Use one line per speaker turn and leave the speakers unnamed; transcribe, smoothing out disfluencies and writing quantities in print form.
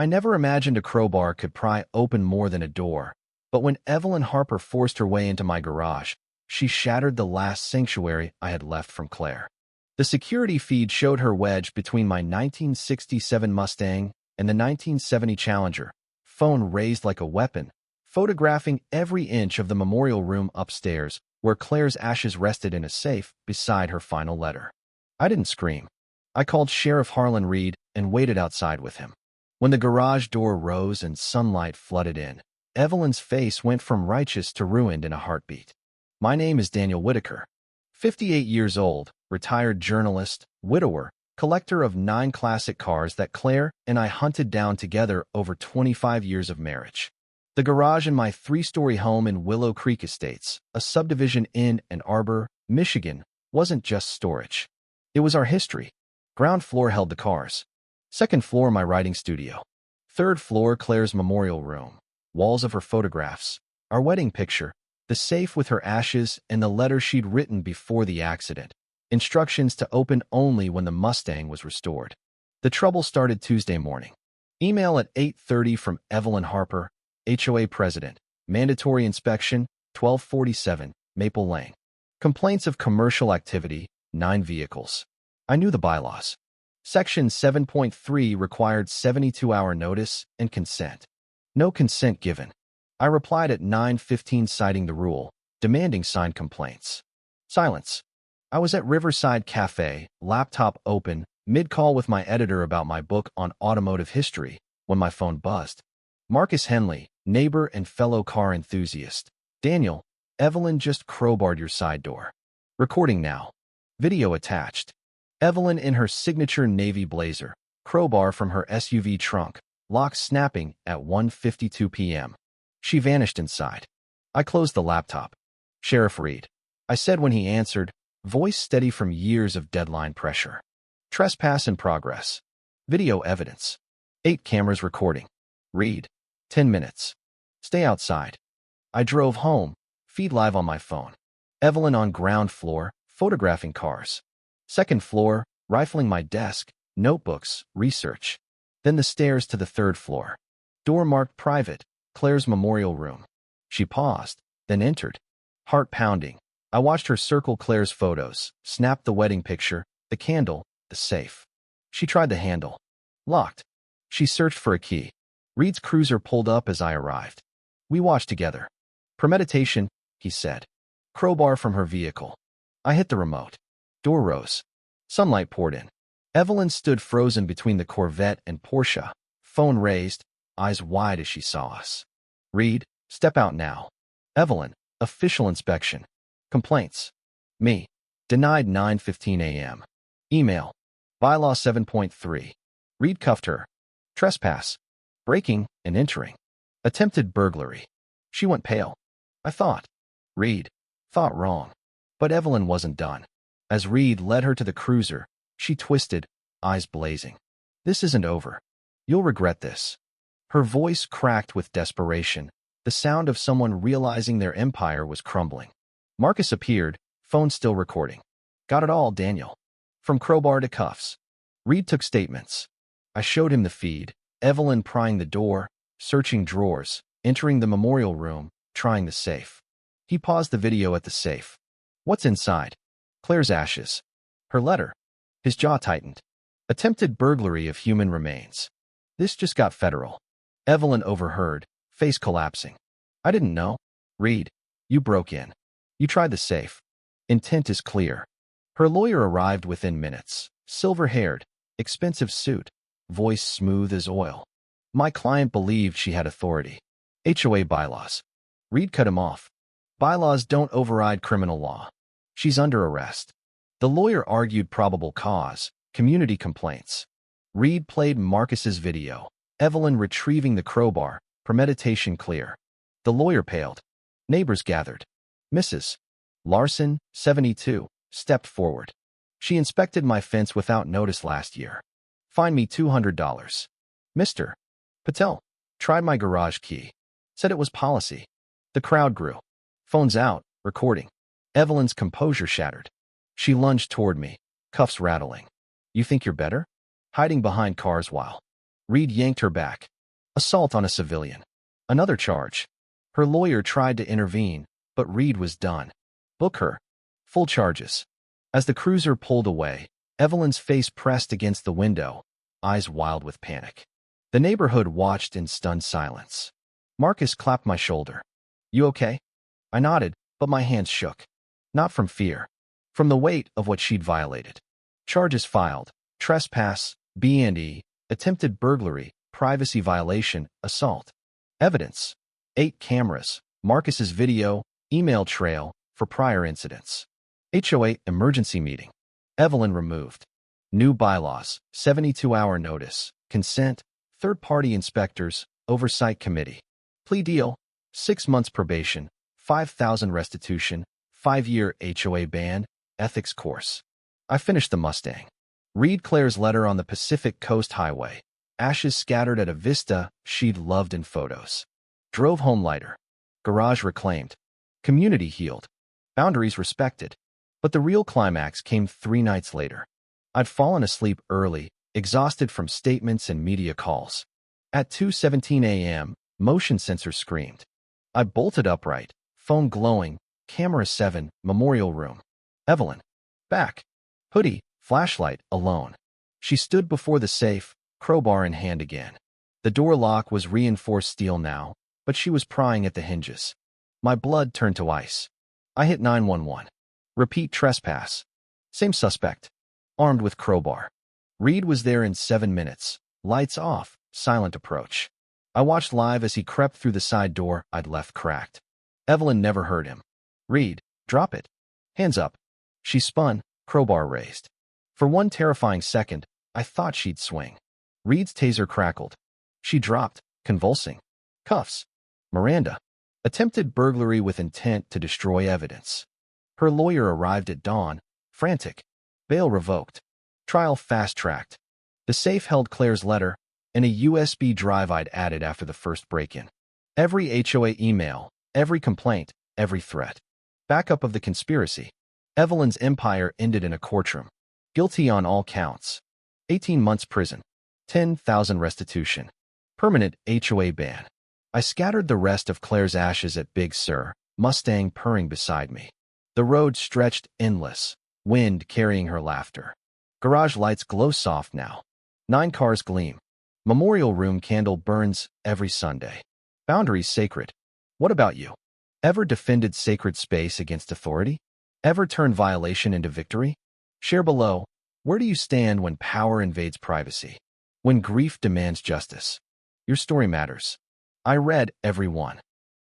I never imagined a crowbar could pry open more than a door, but when Evelyn Harper forced her way into my garage, she shattered the last sanctuary I had left from Claire. The security feed showed her wedged between my 1967 Mustang and the 1970 Challenger, phone raised like a weapon, photographing every inch of the memorial room upstairs where Claire's ashes rested in a safe beside her final letter. I didn't scream. I called Sheriff Harlan Reed and waited outside with him. When the garage door rose and sunlight flooded in, Evelyn's face went from righteous to ruined in a heartbeat. My name is Daniel Whitaker, 58 years old, retired journalist, widower, collector of 9 classic cars that Claire and I hunted down together over 25 years of marriage. The garage in my 3-story home in Willow Creek Estates, a subdivision in Ann Arbor, Michigan, wasn't just storage. It was our history. Ground floor held the cars. Second floor, my writing studio. Third floor, Claire's memorial room. Walls of her photographs. Our wedding picture. The safe with her ashes and the letter she'd written before the accident. Instructions to open only when the Mustang was restored. The trouble started Tuesday morning. Email at 8:30 from Evelyn Harper, HOA President. Mandatory inspection, 1247, Maple Lane. Complaints of commercial activity, 9 vehicles. I knew the bylaws. Section 7.3 required 72-hour notice and consent. No consent given. I replied at 9:15 citing the rule, demanding signed complaints. Silence. I was at Riverside Cafe, laptop open, mid-call with my editor about my book on automotive history, when my phone buzzed. Marcus Henley, neighbor and fellow car enthusiast. Daniel, Evelyn just crowbarred your side door. Recording now. Video attached. Evelyn in her signature navy blazer, crowbar from her SUV trunk, lock snapping at 1:52 p.m. She vanished inside. I closed the laptop. Sheriff Reed, I said when he answered, voice steady from years of deadline pressure. Trespass in progress. Video evidence. 8 cameras recording. Reed, 10 minutes. Stay outside. I drove home, feed live on my phone. Evelyn on ground floor, photographing cars. Second floor, rifling my desk, notebooks, research. Then the stairs to the 3rd floor. Door marked private, Claire's memorial room. She paused, then entered. Heart pounding. I watched her circle Claire's photos, snap the wedding picture, the candle, the safe. She tried the handle. Locked. She searched for a key. Reed's cruiser pulled up as I arrived. We watched together. Premeditation, he said. Crowbar from her vehicle. I hit the remote. Door rose. Sunlight poured in. Evelyn stood frozen between the Corvette and Porsche, phone raised, eyes wide as she saw us. Reed, step out now. Evelyn, official inspection. Complaints. Me. Denied 9:15 a.m. Email. Bylaw 7.3. Reed cuffed her. Trespass. Breaking and entering. Attempted burglary. She went pale. I thought. Reed. Thought wrong. But Evelyn wasn't done. As Reed led her to the cruiser, she twisted, eyes blazing. This isn't over. You'll regret this. Her voice cracked with desperation, the sound of someone realizing their empire was crumbling. Marcus appeared, phone still recording. Got it all, Daniel. From crowbar to cuffs. Reed took statements. I showed him the feed, Evelyn prying the door, searching drawers, entering the memorial room, trying the safe. He paused the video at the safe. What's inside? Claire's ashes. Her letter. His jaw tightened. Attempted burglary of human remains. This just got federal. Evelyn overheard, face collapsing. I didn't know. Reed, you broke in. You tried the safe. Intent is clear. Her lawyer arrived within minutes. Silver-haired, expensive suit, voice smooth as oil. My client believed she had authority. HOA bylaws. Reed cut him off. Bylaws don't override criminal law. She's under arrest. The lawyer argued probable cause, community complaints. Reed played Marcus's video. Evelyn retrieving the crowbar, premeditation clear. The lawyer paled. Neighbors gathered. Mrs. Larson, 72, stepped forward. She inspected my fence without notice last year. Fined me $200. Mr. Patel tried my garage key. Said it was policy. The crowd grew. Phones out, recording. Evelyn's composure shattered. She lunged toward me, cuffs rattling. You think you're better? Hiding behind cars while. Reed yanked her back. Assault on a civilian. Another charge. Her lawyer tried to intervene, but Reed was done. Book her. Full charges. As the cruiser pulled away, Evelyn's face pressed against the window, eyes wild with panic. The neighborhood watched in stunned silence. Marcus clapped my shoulder. You okay? I nodded, but my hands shook. Not from fear. From the weight of what she'd violated. Charges filed. Trespass, B&E, attempted burglary, privacy violation, assault. Evidence. 8 cameras, Marcus's video, email trail for prior incidents. HOA emergency meeting. Evelyn removed. New bylaws, 72-hour notice, consent, third-party inspectors, oversight committee. Plea deal, 6 months probation, $5,000 restitution, 5-year HOA ban, ethics course. I finished the Mustang. Read Claire's letter on the Pacific Coast Highway. Ashes scattered at a vista she'd loved in photos. Drove home lighter. Garage reclaimed. Community healed. Boundaries respected. But the real climax came 3 nights later. I'd fallen asleep early, exhausted from statements and media calls. At 2:17 a.m., motion sensor screamed. I bolted upright, phone glowing, camera 7, memorial room. Evelyn. Back. Hoodie, flashlight, alone. She stood before the safe, crowbar in hand again. The door lock was reinforced steel now, but she was prying at the hinges. My blood turned to ice. I hit 911. Repeat trespass. Same suspect. Armed with crowbar. Reed was there in 7 minutes. Lights off, silent approach. I watched live as he crept through the side door I'd left cracked. Evelyn never heard him. Reed, drop it. Hands up. She spun, crowbar raised. For one terrifying second, I thought she'd swing. Reed's taser crackled. She dropped, convulsing. Cuffs. Miranda. Attempted burglary with intent to destroy evidence. Her lawyer arrived at dawn, frantic. Bail revoked. Trial fast-tracked. The safe held Claire's letter and a USB drive I'd added after the first break-in. Every HOA email, every complaint, every threat. Backup of the conspiracy. Evelyn's empire ended in a courtroom. Guilty on all counts. 18 months prison. $10,000 restitution. Permanent HOA ban. I scattered the rest of Claire's ashes at Big Sur, Mustang purring beside me. The road stretched endless, wind carrying her laughter. Garage lights glow soft now. 9 cars gleam. Memorial room candle burns every Sunday. Boundaries sacred. What about you? Ever defended sacred space against authority? Ever turned violation into victory? Share below. Where do you stand when power invades privacy? When grief demands justice? Your story matters. I read every one.